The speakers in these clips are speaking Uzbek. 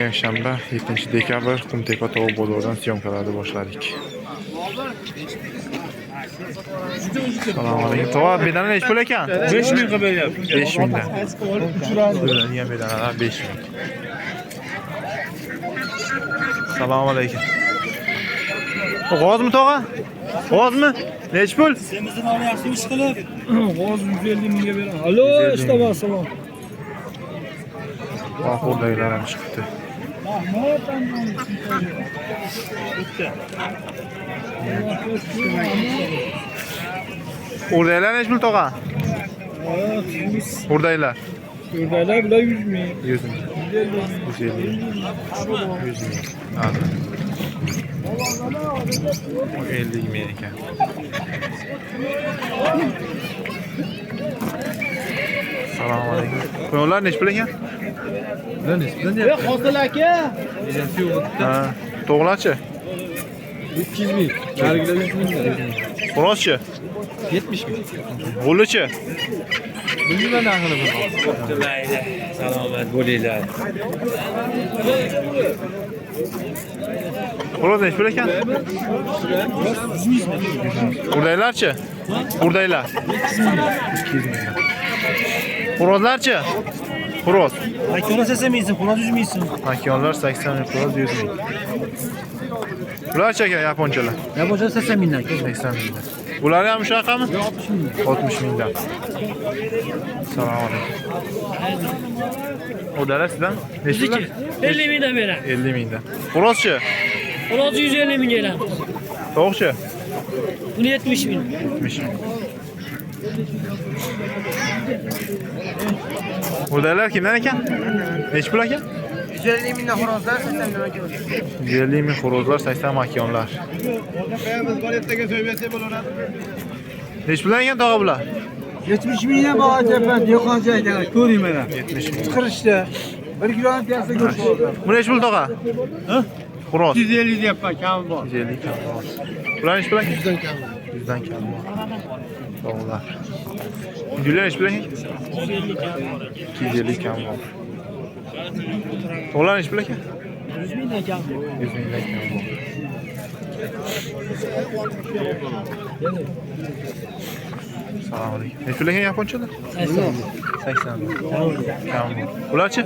Yakshanba 7-dekabr Qumtepa tovuq bozoridan syomkalarni boshladik. Assalomu alaykum. Tovuq bedana nech pul ekan? 5000 ga beryapti. 5000 dan. Ularning bedanalar 5000. Assalomu alaykum. G'ozmi to'g'a? G'ozmi? Nech pul? Semizdan olyapsiz ish qilib. G'oz 150 mingga beraman. Alo, ishtaman salom. Oxurdaglar ham chiqibdi. O'rdaylar nech pul to'g'a? O'rdaylar. O'rdaylar bular 100 ming. 100 ming. 150 ming. 100 ming. Hadi. 50 ming ekan. Assalomu alaykum. Qo'yonlar nech pul ekan? Hosil aka. Ha, to'g'larchi? 200 ming. Narigilar 100 ming. Xo'rozchi? 70 ming. G'ullichi? Bilmayman narxini bir. Salomat bo'linglar. Xo'roz nech pul ekan? 100 ming. O'rdaylarchi? O'rdaylar. 200 ming. Xo'rozlarchi? Xo'roz. Akona sesemiysin, qo'noz 100 mingsin. Makonlar 80 ming, xo'roz 100 ming. Bularchi ekan yaponchalar? Yaponcha 80 mingdan. 80 ming. Bular ham shu raqami? 60 mingdan. Assalomu alaykum. O'rdalar sizdan? Nechta? 50 mingdan beradi. 50 mingdan. Xo'rozchi? Xo'roz 150 ming beradi. Tovuqchi? Buni 70 ming. 70 ming. O'rdalar kimdan ekan? Nech pul ekan? 150 mingdan xo'rozlar 80 mingdan aka. 150 ming xo'rozlar, 80 makonlar. Nech pul ekan tog'a bular? 70 mingdan bor ekan, dehqoncha ekan, ko'ring mana. 70 ming. Chiqirishda 1 kilodan piyasa go'sht bor. Bu nech pul tog'a? Ha? Xo'roz. 250 deyapman, kam bor. 150 kam bor. Bular nech pul ekan? 100 dan kam. 100 dan kam bor. To'g'rilar. Gullar nech pul ekan? 250 kam bor. To'g'rilar nech pul ekan? 100 mingdan kam. 100 mingdan kam bor. Assalomu alaykum. Nech pul ekan yaponchalar? 80 ming. Kam bor. Bularchi?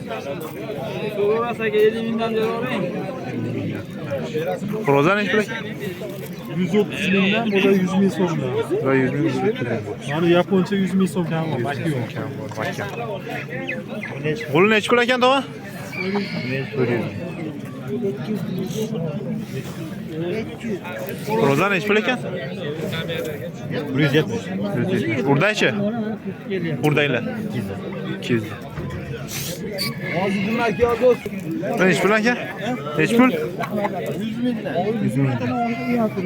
So'rasaga 50 mingdan beravering. Xo'rozlar nech pul ekan? 130 mingdan, bu da 100 ming so'mdan. Bular 100 ming, 100 ming. Mana yaponcha 100 ming so'm kam bor. 100 ming kam bor, makka. G'ul nech pul ekan tog'a? 100 ming. Xo'rozlar nech pul ekan? 170. 170. Urdaychi? Urdaylar. 200. Hozir aka do'st. Nech pul ekan? Nech pul? 100 mingdan. 100 ming.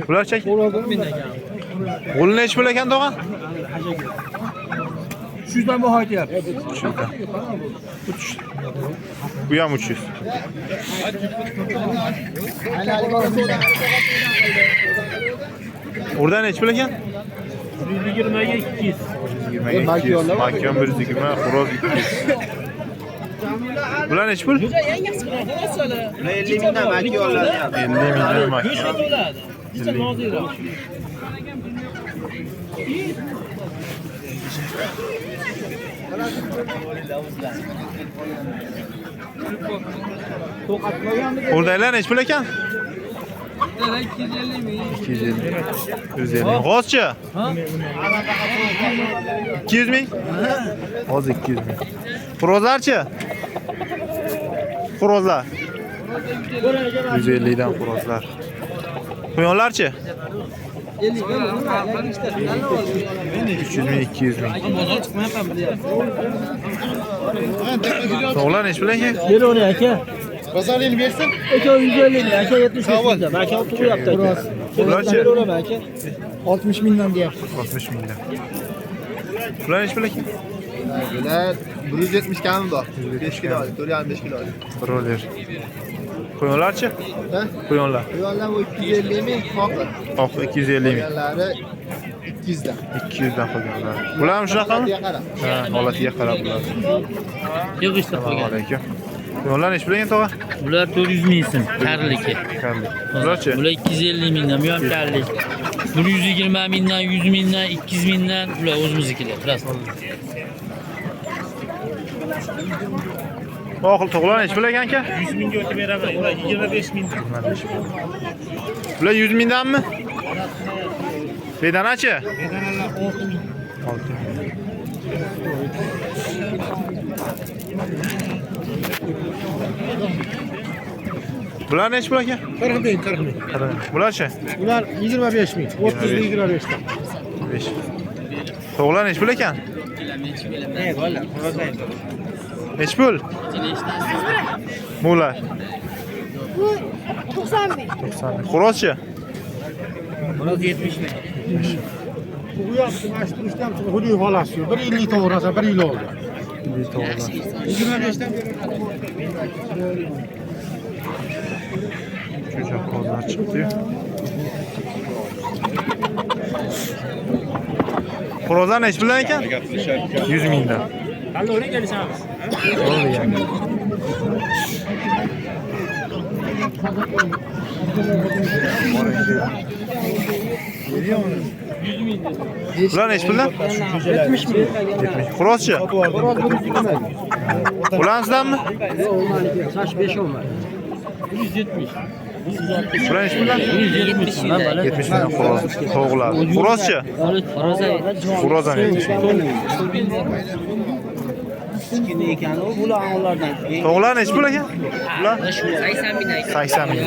Bularchi? 10 mingdan kam. G'ul nech pul ekan tog'a? 300 dan baho aytyapti. 300 dan. Bu ham 300. Urda nech pul ekan? 120 ga 200. 120 ga 200. Makon 120, xo'roz 200. Bular nech pul? 50 mingdan makonlar. 50 mingdan makon. Go'sht bo'ladi. Ichida nozikroq. O'rdaylar nech pul ekan? 250 ming. 250. 150. G'ozchi? 200 ming? G'oz 200 ming. Xo'rozlarchi? Xo'rozlar. 150 dan xo'rozlar. Qo'yonlarchi? 300 ming, 200 ming. To'g'lar nech pul ekan? Beravering aka. Bozorini bersin. Aka 150 ming, aka 75 mingdan. Aka tug'yapti aka. Bularchi? Beraveraman aka. 60 mingdan deyapti. 60 mingdan. Bular nech pul ekan? Bular 170 kami bor. 5 kilo, 4,5 kilo. Broler. Qo'yonlarchi? Ha? Qo'yonlar. Ularlar 250 ming, qoqi. Oq 250 ming. Ularlari 200 dan. 200 dan qolganlar. Bular ham shunaqami? Qarab. Ha, holatiga qarab bular. Yig'ishda Assalomu qolgan. alaykum. Ular nechi pul ekan tog'a? Bular 400 ming so'm karliki. Bularchi? Bular 250 mingdan, bu ham karlik. 120 mingdan, 100 mingdan, 200 mingdan bular o'zimiznikilar. Rasman. Oxil to'g'lar nechi pul ekan aka? 100 mingga o'tib beraman. Ular 25 ming. Bular 100 mingdanmi? Bedanachi? Bedanalar 6 ming. 6 ming. Bular nechi pul aka? 40 ming, 40 ming. Bularchi? Ular 25 ming. 30 ming 25 ta. 5. To'g'lar nechi pul ekan? Nechi pul? Bular. Bu 90 bin. 90 ming. Xo'rozchi? Bular 70 ming. Bu yaptım, açtım, işlem çıktı. Huluyu falasıyor. 1.50 toğrasa 1 yıl oldu. 25'ten Çocuq qozlar chiqdi. Xo'rozlar nechi pul ekan? 100 mingdan. Hali o'rin kelishamiz. Bo'ldi yani. Bular nechi puldan? 70 ming. 70. Xo'rozchi? Bular sizdanmi? Saç 5 olmadı. 170. Bular nechi puldan? 170 ming. 70 ming xo'roz. To'g'lar. Xo'rozchi? Xo'roz ham 70 ming. Kichkina ekan u bular onlardan. To'g'lar nechi pul ekan? Bular 80 ming. 80 ming.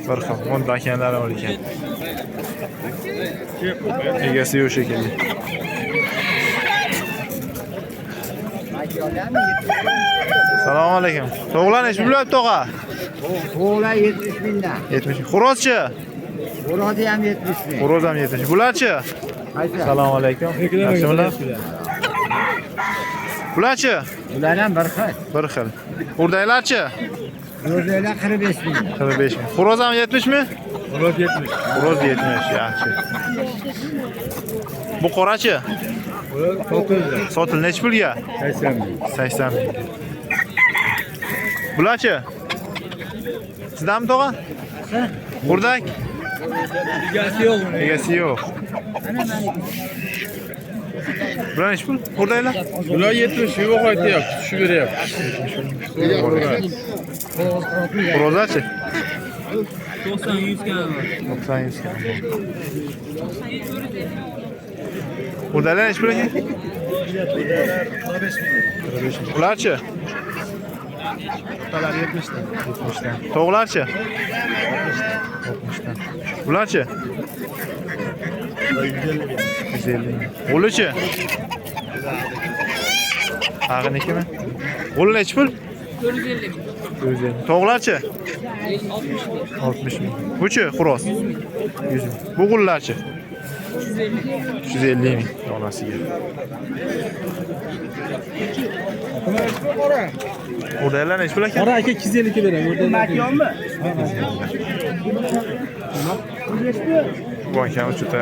Bir xil. Bunda akanlari bor ekan. Egasi yo'q shekilli. Assalomu alaykum. To'g'lar nechi pul bo'lyapti tog'a? Oğlan 70 binden. 70 ming. Xo'rozchi? Orada hem 70 bin. Xo'roz ham 70. Bularchi? Assalomu alaykum. Yaxshimisizlar? Bularchi? Ular hem bir xil. Bir xil. O'rdaklarchi? Gözlerle 45 bin. 45 ming. Xo'roz ham 70 mi? Xo'roz 70. Xo'roz 70, yaxshi. Bu qorachi? Sotil nechi pulga? 80 ming. 80 ming. Bularchi? Sizdanmi tog'a? O'rdak? Egasi yo'q. Egasi yo'q. Bular nechi pul? O'rdaklar? Bular 70 yo'q aytyapti, tushib beryapti. Xo'rozlarchi? 90 100 kam. 90 100 kam. O'rdaklar nechi pul ekan? 45 ming. Ularchi? Talar 70 bin. 70 dan. To'g'larchi? 60 dan. Bularchi? 150 ming. G'ulichi? Ag'nikimi? G'ul nechi pul? 450 ming. 450. To'g'larchi? 60 ming. Buchi xo'roz? 100 ming. Bu g'ullarchi? 350 ming donasiga. O'rdaklar nechi pul ekan? Qora aka 250 ga beraman. O'rda Makiyonmi? Bu akam juda.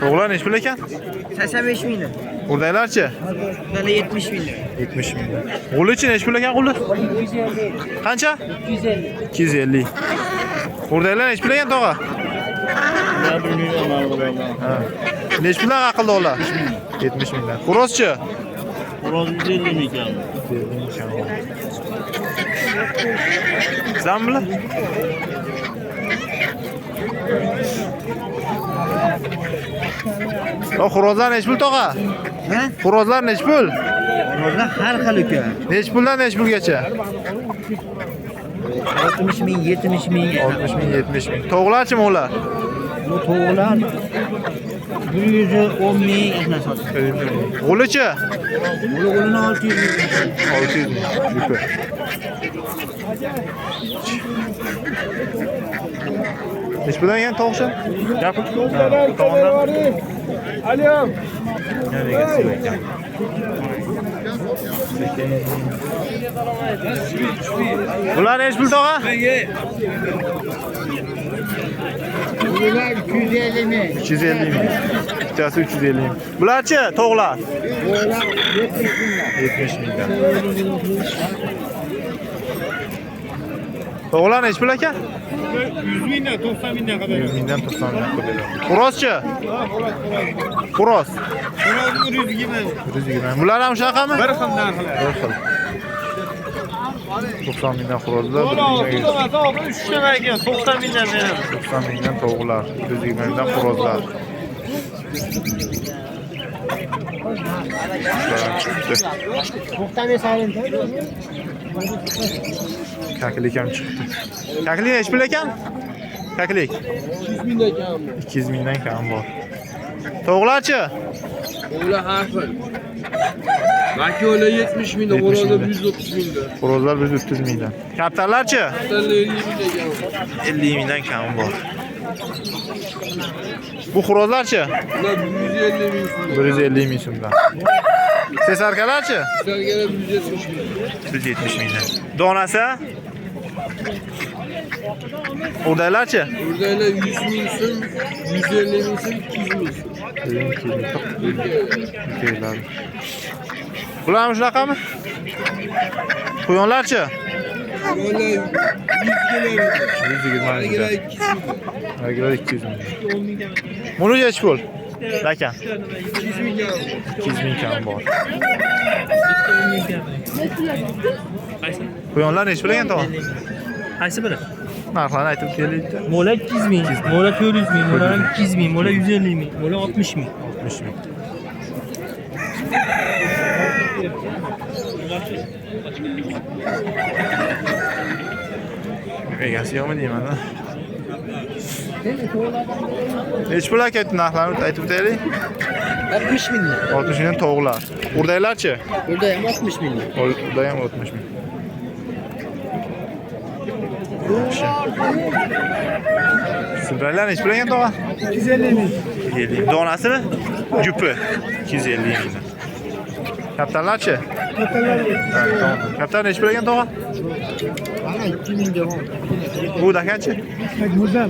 To'g'lar nechi pul ekan? 85 bin. O'rdaklarchi? Ular 70 bin. 70 ming. G'ulichi nechi pul ekan g'uli? Qancha? 250. 250. O'rdaklar nechi pul ekan tog'a? Ha. Nechi puldan aqlda ular? 70 mingdan. Xo'rozchi? Xo'roz 150 ming ekan. Sizdan bilan? Xo'rozlar nechi pul tog'a? Ha? Xo'rozlar nechi pul? Orada har xil uka. Nechi puldan nechi pulgacha? 60 bin, 70 bin. 60 ming, 70 ming. To'g'larchimi ular? Bu toğular 110 bin ekmek satıyor. G'ulichi? Bunu 600 bin. 600 ming. Super. Nechi puldan ekan tovuqcha? Gapir. Bu tomondan. Alo. Yana egasi ekan. Bular neç pul tog'a? Bunlar 250 mi? 250 ming. Bittasi 350 ming. Bularchi to'g'lar? Bunlar 70 bin lira. 70 mingdan. To'g'lar neç pul aka? 100 binden 90 binden kadar. 100 mingdan 90 ming qo'yadi. Xuroschi? Xuros. Bunlar 120. 120. Bular ham shunaqami? Bir xil narxlar. Bir xil. 90 mingdan xuroslar, 1 mingdan. To'g'ri, 3 tane ekan 90 binden beramiz. 90 mingdan to'g'lar, 120 mingdan xuroslar. To'xtamay sayin. Kaklik ham chiqdi. Kaklik nechi pul ekan? Kaklik 200 bin ekan. 200 mingdan kam bor. To'g'larchi? Oğla her gün. Belki öyle 70 bin de, 70 orada bin de. 130 bin de. Xuroslar 130 mingdan. Kaptarlarchi? Hatta 50 bin de gel. 50 mingdan kam bor. Bu xuroslarchi? Bunlar 150 bin so'm. 150 ming so'mdan. Sesarkalarchi? Sen gene 170 bin. 170 mingdan. Donasi? O'rdaklarchi? Burada öyle 100 bin so'm, 150 bin so'm, 200 bin so'm. Bular ham shunaqami? Quyonlarchi? Böyle 100 gele 120 bin. mingdan. Gele 200 bin. Agar 200 ming. Buni nechi pul? Aka. 200 bin gel. 200 ming kam bor. Quyonlar nechi pul ekan tog'a? Qaysi biri? Narxlarni aytib kelaylik-da. Mola 200 ming, mola 400 ming, mola 200 ming, mola 150 ming, mola 60 ming. 60 ming. Egasi yo'qmi deyman-da. Nechi pul aka narxlarni aytib o'taylik? 60 ming. 60 mingdan to'g'lar. O'rdaklarchi? Burada ham 60 ming. O'rdak ham 60 ming. Silbraylar nechi pul ekan tog'a? 250 bin. 250 ming. Donasimi? Jupi 250 mingdan. Kaptarlarchi? Kaptar nechi pul ekan tog'a? Bana 2000 devam. Bu dakachi? Buradan.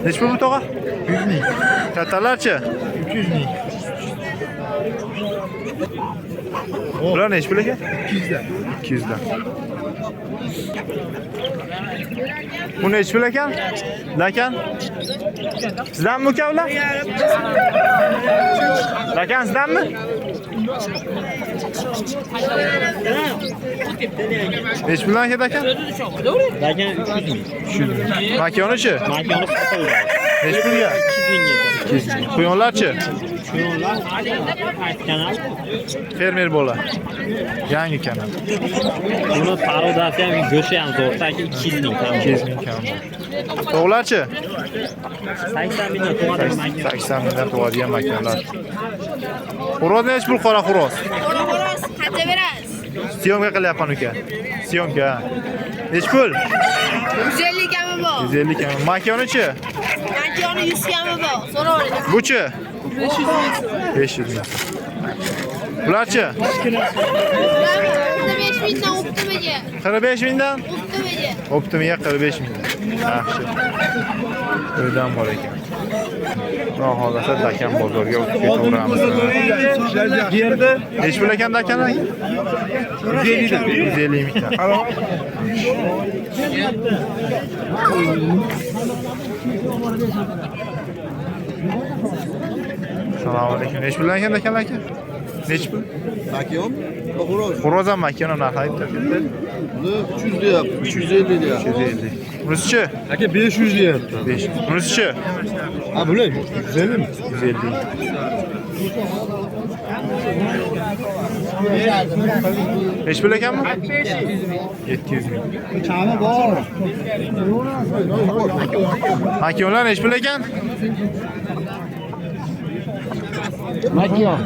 Nechi pul bu tog'a? 100 ming. Kaptarlarchi? 300 bin. Bular nechi pul ekan? 200'den. 200'dan. Bu nechi pul ekan? Lakan? Sizdanmi uka ular? Lakan sizdanmi? Nechi puldan aka lakan? Lakin 300 ming. 300 ming. Makiyonichi? Makiyoni sotadi. Nechi pulga? 200 mingga. 200 ming. Quyonlarchi? Kanal. Fermer bola. Yangi kanal. Buni parodasi ham, go'shi ham zo'r, 200 ming. 200 ming kam. To'g'larchi? 80 mingdan to'g'ri makina. 80 mingdan tug'adigan makinalar. Xo'roz nechi pul qora xo'roz? Xo'roz qancha berasiz? Syomka qilyapman uka. Syomka. Nechi pul? 150 kami bor. 150 kam. Makiyonichi? Makiyoni 100 kami bor. So'ravering. Buchi? 500 ming. Bularchi? Bular 5 mingdan optimaga. 45 mingdan? Optimaga. Optimiga 45 mingdan. Yaxshi. O'ydan bor ekan. Xudo xolasa Dakan bozorga o'tib ketaveramiz. Yerda Nechi pul ekan Dakan? 150 mingdan. Assalomu alaykum. Nechi pul ekan Dakan aka? Nechi pul? Makiyon, xo'roz. Xo'roz ham makiyoni narxi aytdi. Buni 300 deyapti, 350 deyapti. 150. Bunisichi? aka 500 deyapti. 500. Bunisichi? Ha bular 150 mi? 150. Nechi pul ekanmi? 700 ming. Chami bor. Makiyonlar nechi pul ekan? Makiyon.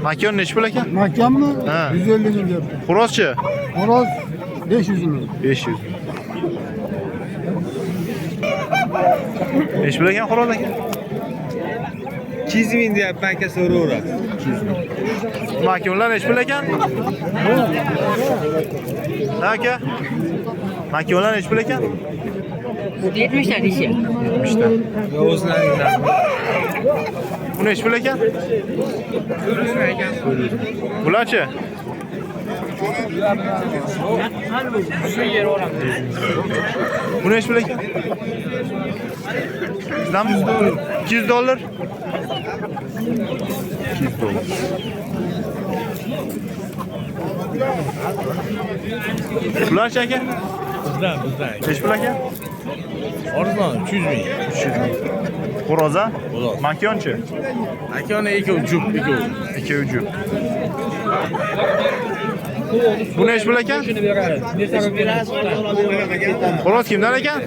Makiyon nechi pul ekan? Makiyonmi? Ha. 150 bin deyapti. Xo'rozchi? Xo'roz 500 ming. 500 ming. Nechi pul ekan xo'roz aka? 200 ming deyapti aka so'raveradi. 200 ming. Makyonlar nechi pul ekan? Ha aka? Makyonlar nechi pul ekan? 70 ta deysiz. 70 ta. Bu nechi pul ekan? Bularchi? Bu nechi pul ekan? Sizdanmi? $200. $200. Bularchi aka? Bizdan. Nechi pul aka? Arzon 300 ming. 300 ming. Xo'roza? Xo'roz. Makyonchi? Akani ikkovi jup, ikkovi. Ikkovi jup. Bu nechi pul ekan? Xo'roz kimdan ekan?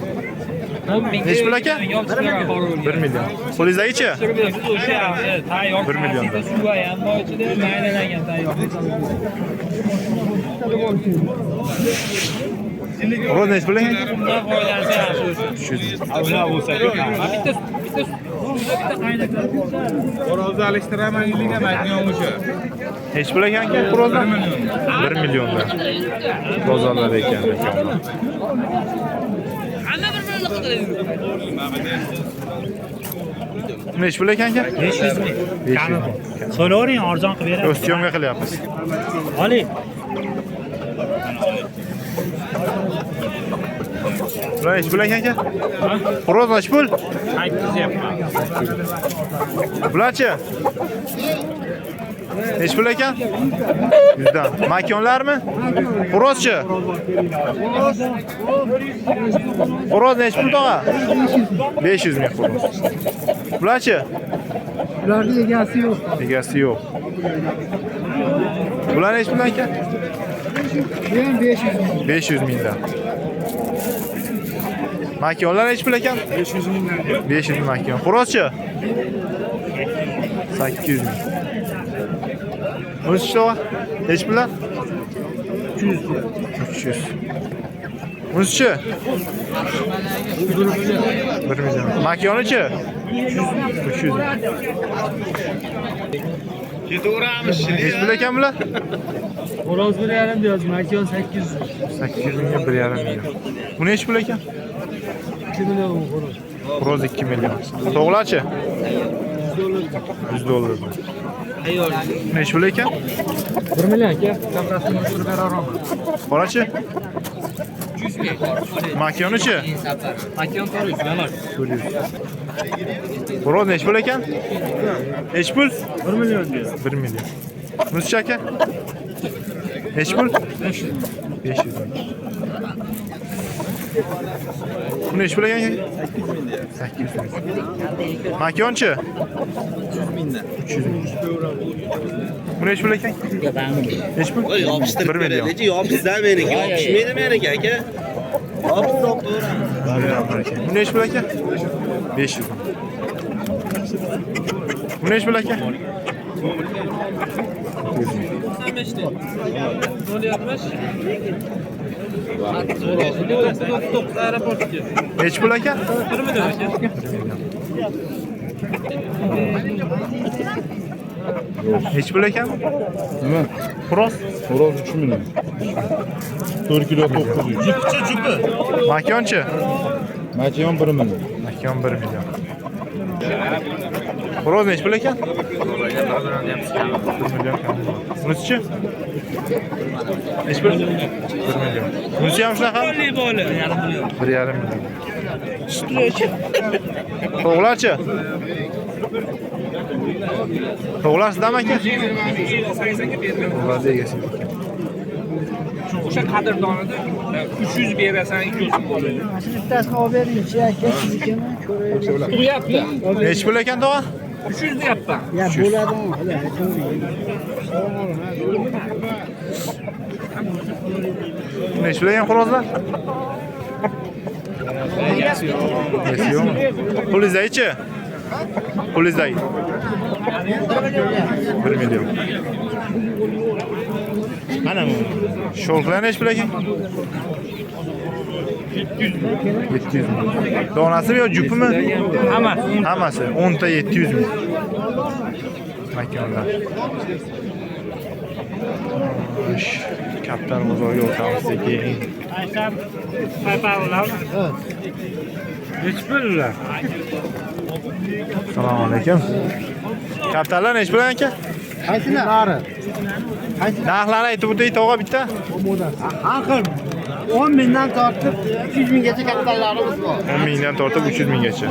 Nechi pul ekan? 1 million. Qo'lingizdagichi? 1 million. Xo'roz nechi pul ekan? 300 ming. Xo'rozni alishtiraman yiliga makyon o'sha. Nechi pul ekan xo'rozdan? 1 milliondan. Bozorlar ekan. Nechi pul ekan aka? 500 ming. 500 ming. So'ravering, arzon qilib beramiz. Kostyumga qilyapmiz. Oling. Bular nechi pul ekan aka? Xo'roz nechi pul? 800 yapman. Bularchi? Nechi pul ekan? 100 dan. Makyonlarmi? Xo'rozchi? Xo'roz nechi pul tog'a? 500 ming xo'roz. Bularchi? Ularning egasi yo'q. Egasi yo'q. Bular nechi pul ekan? Bu ham 500 ming. 500 mingdan. Makyonlar nechi pul ekan? 500 mingdan. 500 ming makyon. Xo'rozchi? 800 ming. Bunisi tog'a? Nechi pullar? 300. Bunisi-chi? 1 million. Makyonichi? 300 ming. Ketaveramiz. Nechi pul ekan bular? Xo'roz 1,5 diyoruz, makyon 800. 800 mingga 1,5 million. Bu nechi pul ekan? 2 million xo'roz. Xo'roz 2 million. To'g'larchi? $100. Nechi pul ekan? 1 million aka. Kabrasini o'shirib beraman. Qorachi? Makyonichi? Makyon to'g'ri, yana. 400. Xo'roz nechi pul ekan? Nechi pul? 1 million diyor. 1 million. Bunisi aka? Nechi pul? 500. 500 ming. Bu nechi pul ekan? 800 ming. Makyonchi? 300 mingdan. 300 ming. Bu nechi pul ekan? Nechi pul? 1 million. Yopishlar meniki, yopishmaydi meniki aka. Bu nechi pul ekan? 500 ming. Bu nechi pul ekan? 200 ming. Nechi pul ekan? 1 million. Nechi pul ekan? Nima? Xo'roz? Xo'roz 3 million. 4 kilo 900. Makyonchi? Makyon 1 million. Makyon 1 million. Xo'roz nechi pul ekan? 1 million. Bunisi-chi? Nechi pul? 1 million. Bunisi ham shunaqa? 1,5 million. To'g'larchi? To'g'lar sizdami aka? To'g'larni egasi. O'sha qadrdonida 300 berasan 200 bo'ladi. Bittasini olib bering-chi aka, siznikimi? Ko'raylik. Turyapti. Nechi pul ekan tog'a? 300 deyapman. Ya bo'ladimi? Nechi pul ekan xo'rozlar? Egasi yo'qmi? Qo'lingizdagichi? Qo'lingizdagi? 1 million. Mana bu. Sho'rlar nechi pul ekan? 700 ming. Donasimi yo jupimi? Hammasi. Hammasi 10 ta 700 ming. makonlar. Kaptan bozorga o'tamiz keyin. Nechi pullar? Assalomu alaykum. Kaptanlar nechi pul aka? Qaysilari? Narxlarni aytib o'tay to'g'a bitta. Aql 10 mingdan tortib 300 minggacha kattalarimiz bor. 10 mingdan tortib 300 minggacha.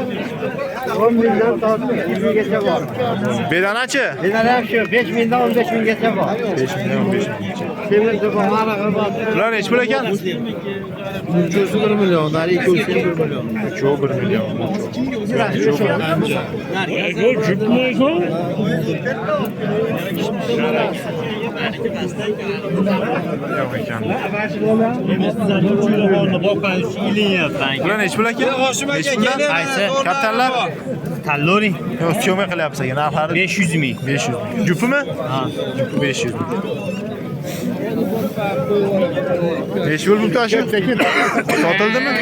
10 mingdan tortib 100 minggacha bor. Bedanachi? Bedalar shu 5 mingdan 15 minggacha bor. 5 mingdan 15 minggacha. Semirdi bu marag'i bor. Bular nechi pul ekan? Uchuvchi 1 million, nari ikkovsi 1 million. Uchovi 1 million. Yo'q ekan. Bular nechi pul ekan? Nechi puldan? Qaysi? Kaptanlar? Tanloring. Yo'q, syomka qilyapsiz ekan. Narxlari 500 ming. 500. Jupimi? Ha, jupi 500. Nechi pul bu taşı? Sotildimi?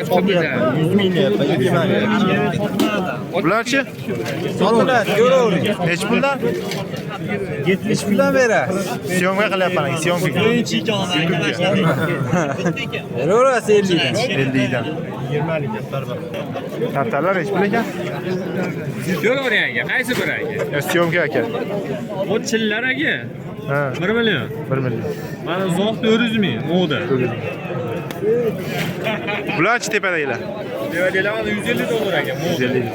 Sotildi. 100 ming deyapman. Bularchi? Sotiladi, ko'ravering. Nechi puldan? 70 puldan berasiz. Syomka qilyapman, syomka. Beraverasiz 50 dan. 50 dan. 20 lik barbar. Kaptanlar nechi pul ekan? Ko'ravering aka, qaysi bir aka? Syomka aka. O chillar aka. Ha, 1 million. 1 million. Mana zoq 400 ming. Moda. Bularchi tepadagilar? Devadalar mana 150 dollar aka. 150.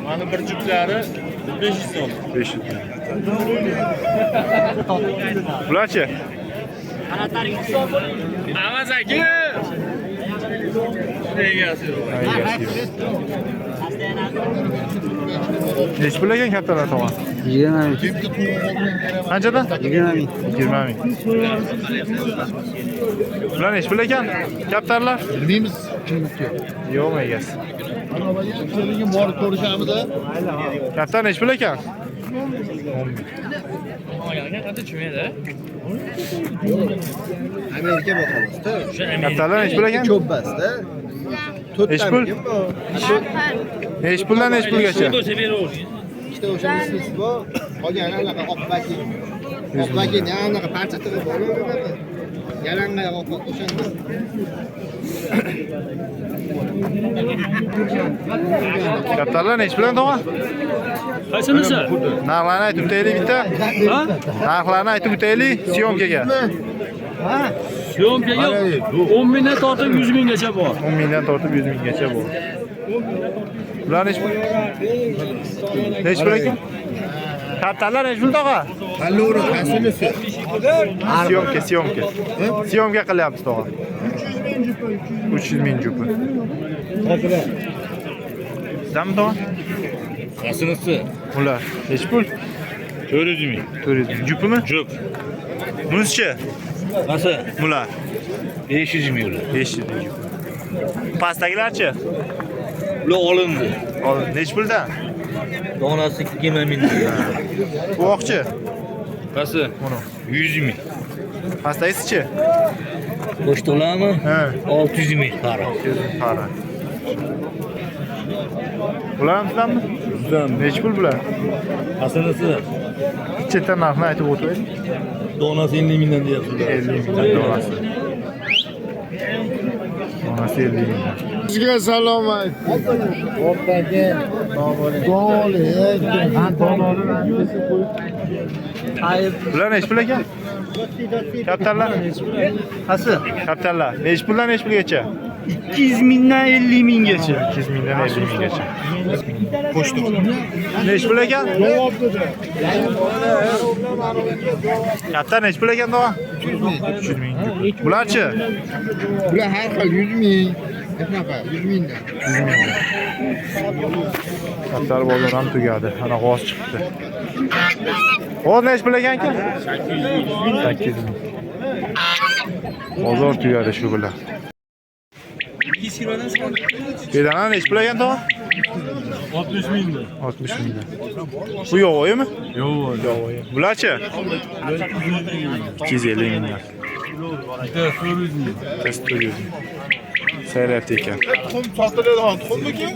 Mana bir juplari 500 so'm. 500. Bularchi? Avaz aka. Egasi. Nechi pul ekan kaptanlar tomon? 20 ming. Qanchadan? 20 ming. 20 ming. Bular nechi pul ekan? Kaptanlar? Bilmaymiz kimniki. Yo'qmi egasi? Keyin borib ko'rishamiz. Kaptan nechi pul ekan? 10 ming. Amerika boqamiz. Kaptanlar nechi pul ekan? Ko'p basda. Nechi pul? Nechi puldan nechi pulgacha? İşte o'sha mislisi bor. Qolgani anaqa oqbaki. Oqbaki anaqa parcha qilib bo'laveradi. Yalang'oyoq oq o'shanda. Kaptanlar nechi puldan to'g'a? Qaysinisi? Narxlarni aytib o'taylik bitta. Ha? Narxlarni aytib o'taylik syomkaga. Syomka yo'q. 10 mingdan tortib 100 minggacha bor. 10 mingdan tortib 100 minggacha bor. Bular nechi pul? Nechi pul ekan? Kaptanlar nechi pul to'g'a? Allora, qaysinisi? Syomka. Syomka qilyapmiz to'g'a. 300 ming jupi. Sizlarmi to'g'a? Qaysinisi? Ular nechi pul? 400 ming. 400 ming. Jupimi? Jup. Muzchi? Qasi? Bular 500 ming ular. 500 ming jupi. Pastdagilarchi? Ular olindi. Nechi puldan? Donasi 20 ming. Bu oqchi? Qasi? Buni. 100 ming. Pastdagisichi? Qo'shto'lami? Ha. 600 ming qara. Qara. Bular ham sizlarmi? Bizdan Nechi pul bular? qasinisi? Chetdan narxni aytib o'taylik. Donasi 50 mingdan deyapsizlar. 50 mingdan donasi. Donasi 50 mingdan. Sizga salom ayting. O'rtaga. Bular nechi pul ekan? Kaptanlar? Qasi? Kaptanlar. Nechi puldan nechi pulgacha? 200 mingdan 50 minggacha. 200 mingdan 50 minggacha. Qo'shdi. Nechi pul ekan? Kaptan nechi pul ekan to'g'a? 300 ming. Bularchi? Bular har xil 100 ming. Shunaqa 100 mingdan. 100 ming. Kaptar bozor ham tugadi. Ana g'oz chiqdi. G'oz nechi pul ekan aka? 800 ming. Bozor tugadi shu bilan. Bedana nechi pul ekan to'g'a? 60 mingdan. 60 mingdan. Bu yo'g'imi? Yo'q. Bularchi? 250 mingdan. 400 ming. 400 ming. Sayrat ekan. Tuxum sotiladi, tuxumniki?